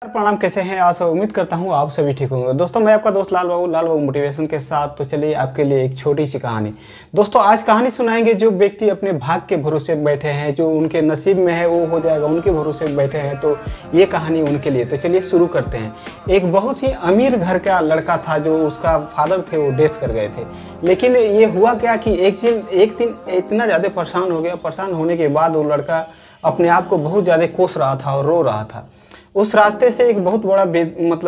प्रणाम, कैसे हैं आप सब। उम्मीद करता हूँ आप सभी ठीक होंगे। दोस्तों, मैं आपका दोस्त लाल बाबू मोटिवेशन के साथ। तो चलिए आपके लिए एक छोटी सी कहानी। दोस्तों, आज कहानी सुनाएंगे जो व्यक्ति अपने भाग्य के भरोसे बैठे हैं, जो उनके नसीब में है वो हो जाएगा, उनके भरोसे बैठे हैं। तो ये कहानी उनके लिए। तो चलिए शुरू करते हैं। एक बहुत ही अमीर घर का लड़का था, जो उसका फादर थे वो डेथ कर गए थे। लेकिन ये हुआ क्या कि एक दिन इतना ज़्यादा परेशान हो गया। परेशान होने के बाद वो लड़का अपने आप को बहुत ज़्यादा कोस रहा था और रो रहा था। उस रास्ते से एक बहुत बड़ा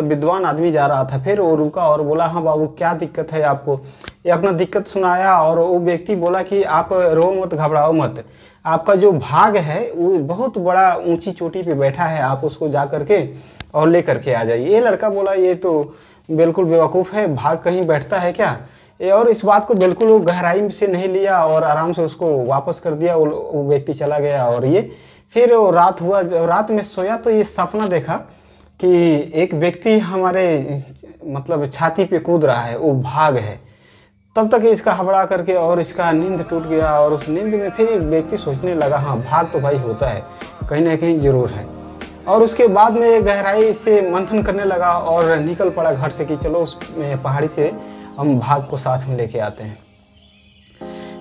विद्वान आदमी जा रहा था। फिर वो रुका और बोला, हाँ बाबू, क्या दिक्कत है आपको। ये अपना दिक्कत सुनाया और वो व्यक्ति बोला कि आप रो मत, घबराओ मत। आपका जो भाग है वो बहुत बड़ा ऊंची चोटी पे बैठा है, आप उसको जा करके और ले करके आ जाइए। ये लड़का बोला, ये तो बिल्कुल बेवकूफ़ है, भाग कहीं बैठता है क्या। और इस बात को बिल्कुल वो गहराई से नहीं लिया और आराम से उसको वापस कर दिया। वो व्यक्ति चला गया। और ये फिर वो रात हुआ, जब रात में सोया तो ये सपना देखा कि एक व्यक्ति हमारे छाती पे कूद रहा है, वो भाग है। तब तक इसका हबड़ा करके और इसका नींद टूट गया। और उस नींद में फिर व्यक्ति सोचने लगा, हाँ भाग तो भाई होता है, कहीं ना कहीं ज़रूर है। और उसके बाद में गहराई से मंथन करने लगा और निकल पड़ा घर से कि चलो उस पहाड़ी से हम भाग को साथ में लेके आते हैं।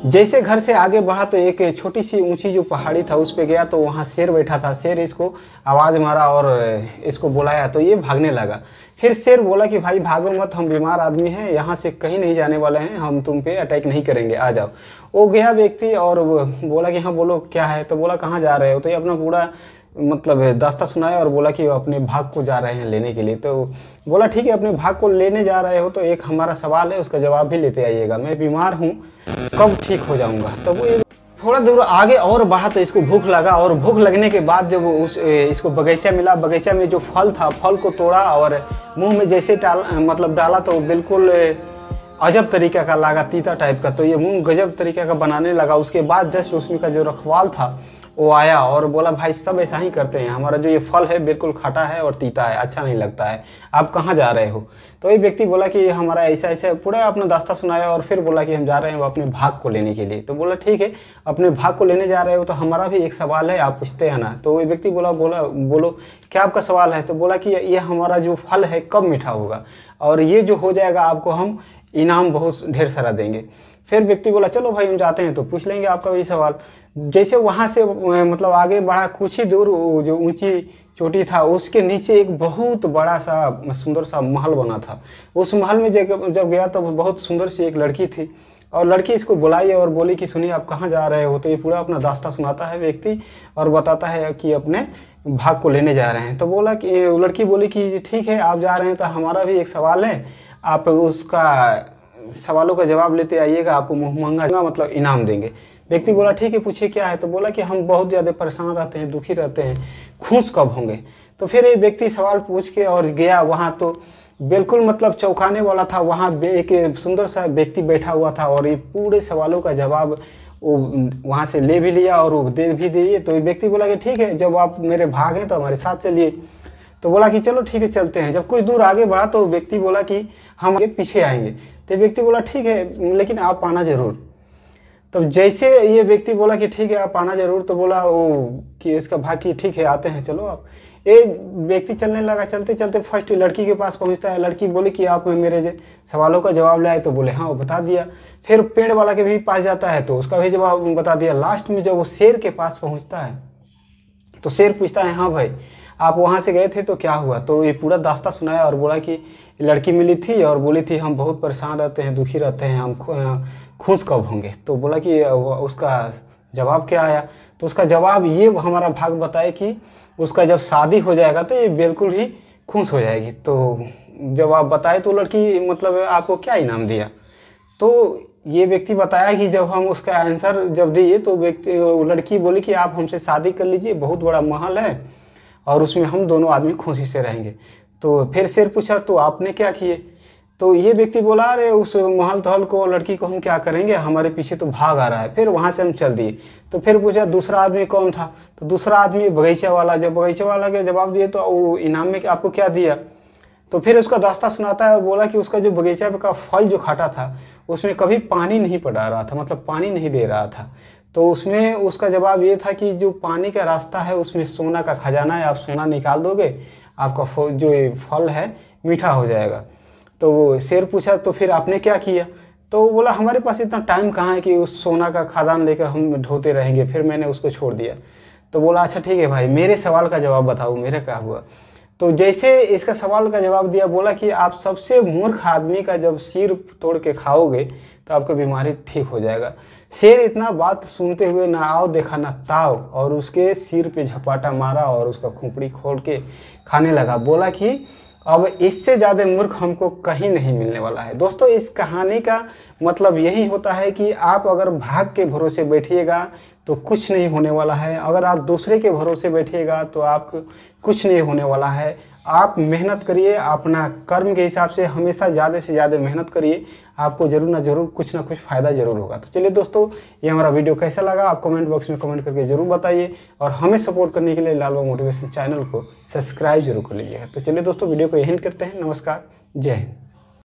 जैसे घर से आगे बढ़ा तो एक छोटी सी ऊंची जो पहाड़ी था उस पे गया, तो वहाँ शेर बैठा था। शेर इसको आवाज़ मारा और इसको बुलाया, तो ये भागने लगा। फिर शेर बोला कि भाई भागो मत, हम बीमार आदमी हैं, यहाँ से कहीं नहीं जाने वाले हैं, हम तुम पे अटैक नहीं करेंगे, आ जाओ। वो गया व्यक्ति और बोला कि हाँ बोलो क्या है। तो बोला कहाँ जा रहे हो। तो ये अपना पूरा दास्ता सुनाया और बोला कि वो अपने भाग को जा रहे हैं लेने के लिए। तो बोला ठीक है, अपने भाग को लेने जा रहे हो तो एक हमारा सवाल है, उसका जवाब भी लेते आइएगा। मैं बीमार हूँ, कब ठीक हो जाऊँगा। तो वो थोड़ा दूर आगे और बढ़ा तो इसको भूख लगा। और भूख लगने के बाद जब इसको बगीचा मिला, बगीचा में जो फल था, फल को तोड़ा और मुँह में जैसे डाला तो बिल्कुल अजब तरीका का लगा, तीता टाइप का। तो ये मुंह गजब तरीका का बनाने लगा। उसके बाद जस्ट उसमें का जो रखवाल था वो आया और बोला, भाई सब ऐसा ही करते हैं, हमारा जो ये फल है बिल्कुल खटा है और तीता है, अच्छा नहीं लगता है, आप कहाँ जा रहे हो। तो ये व्यक्ति बोला कि हमारा ऐसा ऐसा, पूरा अपना दास्ता सुनाया और फिर बोला कि हम जा रहे हैं अपने भाग को लेने के लिए। तो बोला ठीक है, अपने भाग को लेने जा रहे हो तो हमारा भी एक सवाल है, आप पूछते हैं ना। तो ये व्यक्ति बोलो क्या आपका सवाल है। तो बोला कि ये हमारा जो फल है कब मीठा होगा, और ये जो हो जाएगा आपको हम इनाम बहुत ढेर सारा देंगे। फिर व्यक्ति बोला चलो भाई हम जाते हैं, तो पूछ लेंगे आपका भी सवाल। जैसे वहाँ से आगे बढ़ा, कुछ ही दूर जो ऊंची चोटी था उसके नीचे एक बहुत बड़ा सा सुंदर सा महल बना था। उस महल में जब गया तो बहुत सुंदर सी एक लड़की थी। और लड़की इसको बुलाई और बोली कि सुनिए आप कहाँ जा रहे हो। तो ये पूरा अपना दास्ता सुनाता है व्यक्ति और बताता है कि अपने भाग को लेने जा रहे हैं। तो बोला कि लड़की बोली कि ठीक है आप जा रहे हैं तो हमारा भी एक सवाल है, आप उसका सवालों का जवाब लेते आइएगा, आपको मुहमंगा इनाम देंगे। व्यक्ति बोला ठीक है पूछिए क्या है। तो बोला कि हम बहुत ज़्यादा परेशान रहते हैं, दुखी रहते हैं, खुश कब होंगे। तो फिर ये व्यक्ति सवाल पूछ के और गया वहाँ, तो बिल्कुल चौंकाने वाला था। वहाँ एक सुंदर सा व्यक्ति बैठा हुआ था और ये पूरे सवालों का जवाब वो वहाँ से ले भी लिया और वो दे भी दिए। तो ये व्यक्ति बोला कि ठीक है, जब आप मेरे भाग हैं तो हमारे साथ चलिए। तो बोला कि चलो ठीक है चलते हैं। जब कुछ दूर आगे बढ़ा तो व्यक्ति बोला कि हम आगे पीछे आएंगे। तो व्यक्ति बोला ठीक है, लेकिन आप आना जरूर। तो जैसे ये व्यक्ति बोला कि ठीक है आप आना जरूर, तो बोला वो कि इसका भाग कि ठीक है आते हैं चलो आप। ये व्यक्ति चलने लगा। चलते चलते फर्स्ट लड़की के पास पहुंचता है। लड़की बोली कि आप मेरे सवालों का जवाब लाए। तो बोले हाँ, वो बता दिया। फिर पेड़ वाला के भी पास जाता है तो उसका भी जवाब बता दिया। लास्ट में जब वो शेर के पास पहुँचता है तो शेर पूछता है, हाँ भाई आप वहाँ से गए थे तो क्या हुआ। तो ये पूरा दास्ता सुनाया और बोला कि लड़की मिली थी और बोली थी हम बहुत परेशान रहते हैं, दुखी रहते हैं, हम खुश कब होंगे। तो बोला कि उसका जवाब क्या आया। तो उसका जवाब ये हमारा भाग बताए कि उसका जब शादी हो जाएगा तो ये बिल्कुल ही खुश हो जाएगी। तो जब आप बताए तो लड़की आपको क्या इनाम दिया। तो ये व्यक्ति बताया कि जब हम उसका आंसर जब दिए तो लड़की बोली कि आप हमसे शादी कर लीजिए, बहुत बड़ा महल है और उसमें हम दोनों आदमी खुशी से रहेंगे। तो फिर शेर पूछा तो आपने क्या किए। तो ये व्यक्ति बोला, अरे उस महल तहल को, लड़की को हम क्या करेंगे, हमारे पीछे तो भाग आ रहा है। फिर वहाँ से हम चल दिए। तो फिर पूछा दूसरा आदमी कौन था। तो दूसरा आदमी बगीचा वाला। जब बगीचा वाला के जवाब दिए तो वो इनाम में आपको क्या दिया। तो फिर उसका दास्ता सुनाता है। बोला कि उसका जो बगीचा का फल जो खाटा था उसमें कभी पानी नहीं पड़ा रहा था, पानी नहीं दे रहा था। तो उसमें उसका जवाब ये था कि जो पानी का रास्ता है उसमें सोना का खजाना है, आप सोना निकाल दोगे आपका जो ये फल है मीठा हो जाएगा। तो वो शेर पूछा तो फिर आपने क्या किया? तो वो बोला हमारे पास इतना टाइम कहाँ है कि उस सोना का खादान लेकर हम ढोते रहेंगे। फिर मैंने उसको छोड़ दिया। तो बोला अच्छा ठीक है भाई, मेरे सवाल का जवाब बताओ, मेरा क्या हुआ? तो जैसे इसका सवाल का जवाब दिया, बोला कि आप सबसे मूर्ख आदमी का जब सिर तोड़ के खाओगे तो आपका बीमारी ठीक हो जाएगा। शेर इतना बात सुनते हुए ना आओ देखा ना ताव, और उसके सिर पे झपाटा मारा और उसका खोपड़ी खोल के खाने लगा। बोला कि अब इससे ज़्यादा मूर्ख हमको कहीं नहीं मिलने वाला है। दोस्तों, इस कहानी का मतलब यही होता है कि आप अगर भाग के भरोसे बैठिएगा तो कुछ नहीं होने वाला है। अगर आप दूसरे के भरोसे बैठिएगा तो आप कुछ नहीं होने वाला है। आप मेहनत करिए, अपना कर्म के हिसाब से हमेशा ज़्यादा से ज़्यादा मेहनत करिए, आपको ज़रूर ना ज़रूर कुछ ना कुछ फ़ायदा ज़रूर होगा। तो चलिए दोस्तों, ये हमारा वीडियो कैसा लगा आप कमेंट बॉक्स में कमेंट करके ज़रूर बताइए, और हमें सपोर्ट करने के लिए लाल बाबू मोटिवेशन चैनल को सब्सक्राइब जरूर कर लीजिएगा। तो चलिए दोस्तों, वीडियो को यहीं करते हैं। नमस्कार, जय हिंद।